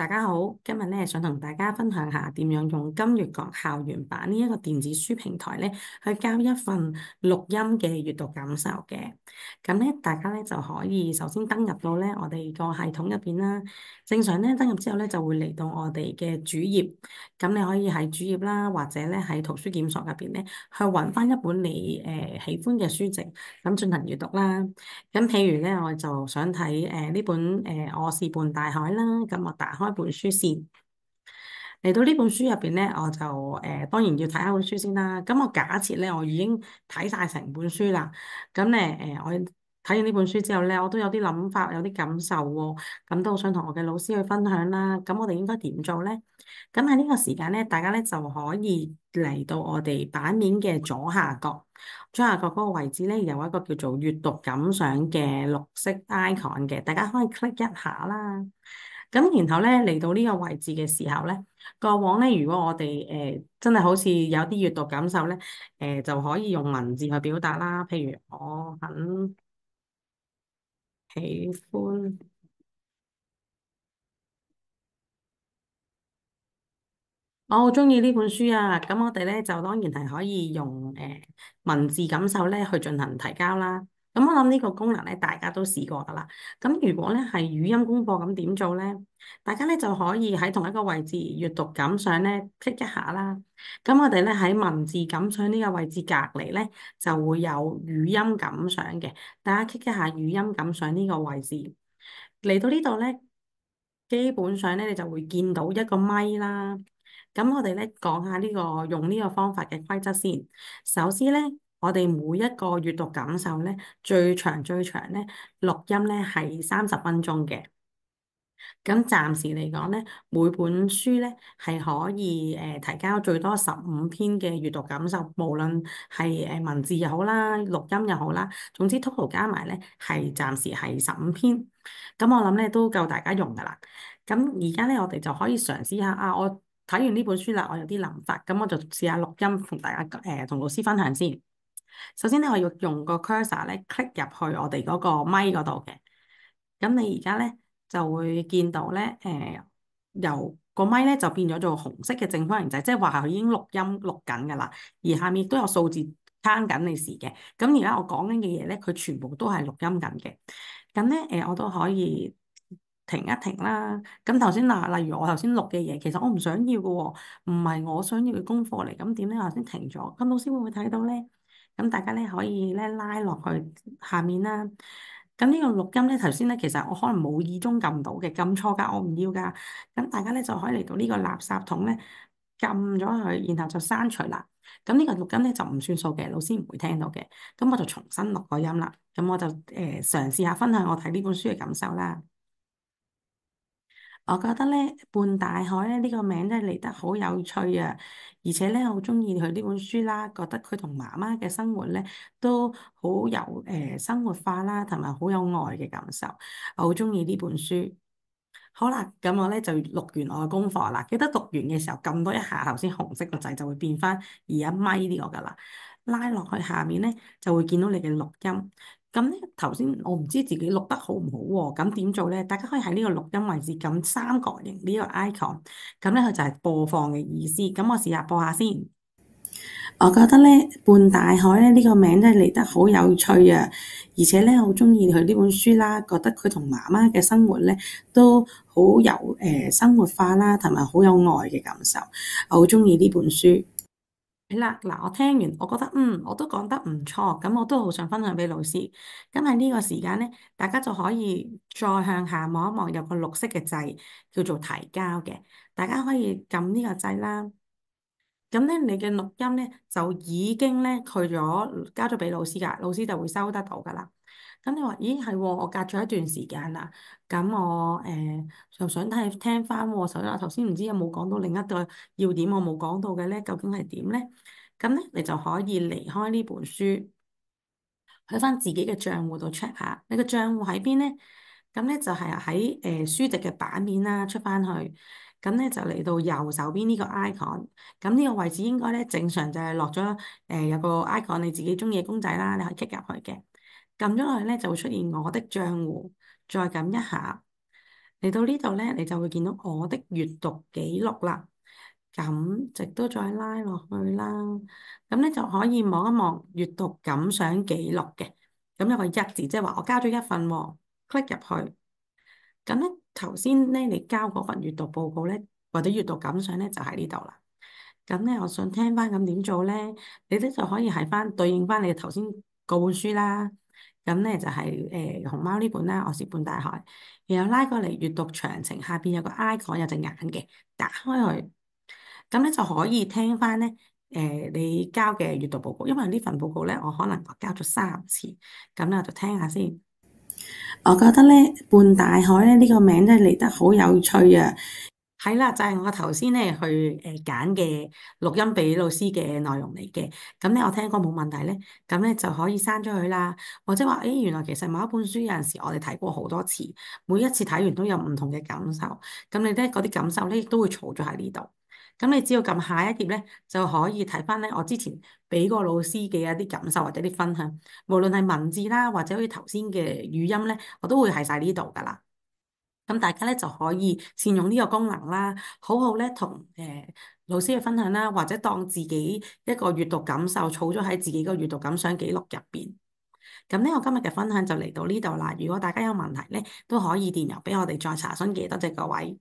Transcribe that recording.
大家好，今日咧想同大家分享下點樣用金粵國校園版呢一個電子書平台咧，去交一份錄音嘅閱讀感受嘅。咁咧，大家咧就可以首先登入到咧我哋個系統入邊啦。正常咧登入之後咧就會嚟到我哋嘅主頁。咁你可以喺主頁啦，或者咧喺圖書檢索入邊咧去揾翻一本你喜歡嘅書籍，咁進行閱讀啦。咁譬如咧，我就想睇呢本我是半大海啦，咁我打開本書先，嚟到呢本書入邊咧，我就當然要睇下本書先啦。咁我假設咧，我已經睇晒成本書啦，咁咧我睇完呢本書之後咧，我都有啲諗法，有啲感受喎，咁都好想同我嘅老師去分享啦。咁我哋應該點做咧？咁喺呢個時間咧，大家咧就可以嚟到我哋版面嘅左下角，左下角嗰個位置咧有一個叫做閱讀感想嘅綠色 icon 嘅，大家可以 click 一下啦。咁然後咧嚟到呢個位置嘅時候咧，過往咧如果我哋真係好似有啲閱讀感受咧，就可以用文字去表達啦。譬如我很喜歡。我好中意呢本書啊！咁我哋咧就當然係可以用文字感受咧去進行提交啦。咁我諗呢個功能咧大家都試過噶啦。咁如果咧係語音功課咁點做咧？大家咧就可以喺同一個位置閱讀感想咧 click 一下啦。咁我哋咧喺文字感想呢個位置隔離咧就會有語音感想嘅。大家 click 一下語音感想呢個位置，嚟到呢度咧，基本上咧你就會見到一個咪啦。咁我哋咧講下呢個用呢個方法嘅規則先。首先咧，我哋每一個閱讀感受咧，最長咧錄音咧係30分鐘嘅。咁暫時嚟講咧，每本書咧係可以提交最多15篇嘅閱讀感受，無論係文字又好啦，錄音又好啦，總之 total 加埋咧係暫時係15篇。咁我諗咧都夠大家用噶啦。咁而家咧我哋就可以嘗試下啊，我睇完呢本書啦，我有啲諗法，咁我就試下錄音同大家同老師分享先。首先咧，我要用個 cursor 咧 click 入去我哋嗰個咪嗰度嘅。咁你而家咧就會見到咧，由個咪咧就變咗做紅色嘅正方形仔，即係話佢已經錄音錄緊㗎啦。而下面亦都有數字慳緊你時嘅。咁而家我講緊嘅嘢咧，佢全部都係錄音緊嘅。咁咧，我都可以停一停啦。咁頭先嗱，例如我頭先錄嘅嘢，其實我唔想要嘅喎，唔係我想要嘅功課嚟。咁點咧？我頭先停咗，咁老師會唔會睇到咧？咁大家咧可以咧拉落去下面啦。咁呢個錄音咧，頭先咧其實我可能無意中撳到嘅，撳錯㗎，我唔要㗎。咁大家咧就可以嚟到呢個垃圾桶咧撳咗佢，然後就刪除啦。咁呢個錄音咧就唔算數嘅，老師唔會聽到嘅。咁我就重新錄個音啦。咁我就嘗試下分享我睇呢本書嘅感受啦。我覺得咧，半大海咧呢個名咧嚟得好有趣啊！而且咧，我好中意佢呢本書啦，覺得佢同媽媽嘅生活咧都好有生活化啦，同埋好有愛嘅感受。我好中意呢本書。好啦，咁我咧就錄完我嘅功課啦。記得讀完嘅時候撳多一下頭先紅色個掣，就會變翻而家咪呢個噶啦。拉落去下面咧就會見到你嘅錄音。咁咧頭先我唔知自己錄得好唔好喎，咁點做咧？大家可以喺呢個錄音位置撳三角形呢個 icon，咁咧佢就係播放嘅意思。咁我試下播下先。我覺得咧，半大海咧呢個名咧嚟得好有趣啊！而且咧，我好中意佢呢本書啦，覺得佢同媽媽嘅生活咧都好有生活化啦，同埋好有愛嘅感受。我好中意呢本書。係啦，嗱，我聽完，我覺得我都講得唔錯，咁我都好想分享俾老師。咁喺呢個時間咧，大家就可以再向下望一望，有個綠色嘅掣叫做提交嘅，大家可以撳呢個掣啦。咁咧，你嘅錄音咧就已經咧去咗交咗俾老師㗎，老師就會收得到㗎啦。咁你話，咦係喎，我隔咗一段時間啦，咁我就想聽翻喎。頭先唔知有冇講到另一個要點，我冇講到嘅咧，究竟係點咧？咁咧，你就可以離開呢本書，去翻自己嘅賬戶度 check 下，你個賬戶喺邊咧？咁咧就係喺書籍嘅版面啦，出翻去，咁咧就嚟到右手邊呢個 icon，咁呢個位置應該咧正常就係落咗有個 icon，你自己中意嘅公仔啦，你可以 click 入去嘅，撳咗落去咧就會出現我的賬戶，再撳一下，嚟到呢度咧，你就會見到我的閱讀記錄啦。咁直都再拉落去啦。咁咧就可以望一望閱讀感想記錄嘅。咁有個一字，即係話我交咗一份喎，click 入去。咁咧頭先咧你交嗰份閱讀報告咧，或者閱讀感想咧，就喺呢度啦。咁咧，我想聽翻咁點做咧？你咧就可以係翻對應翻你頭先嗰本書啦。咁咧就係熊貓呢本啦，《我是半大海》，然後拉過嚟閱讀詳情，下邊有個 icon 有隻眼嘅，打開佢，咁咧就可以聽翻咧你交嘅閱讀報告。因為呢份報告咧，我可能我交咗3次，咁咧我就聽下先。我覺得咧，半大海咧呢個名真係嚟得好有趣啊！係啦，就係我頭先咧去揀嘅錄音俾老師嘅內容嚟嘅。咁咧我聽過冇問題咧，咁咧就可以刪咗佢啦。或者話，誒原來其實某一本書有陣時我哋睇過好多次，每一次睇完都有唔同嘅感受。咁你咧嗰啲感受咧亦都會儲咗喺呢度。咁你只要撳下一頁咧，就可以睇翻咧我之前俾個老師嘅一啲感受或者啲分享，無論係文字啦，或者好似頭先嘅語音咧，我都會喺晒呢度噶啦。咁大家咧就可以善用呢個功能啦，好好咧同老師嘅分享啦，或者當自己一個閱讀感受，儲咗喺自己個閱讀感想記錄入邊。咁呢，我今日嘅分享就嚟到呢度啦。如果大家有問題咧，都可以電郵俾我哋再查詢嘅。多謝各位。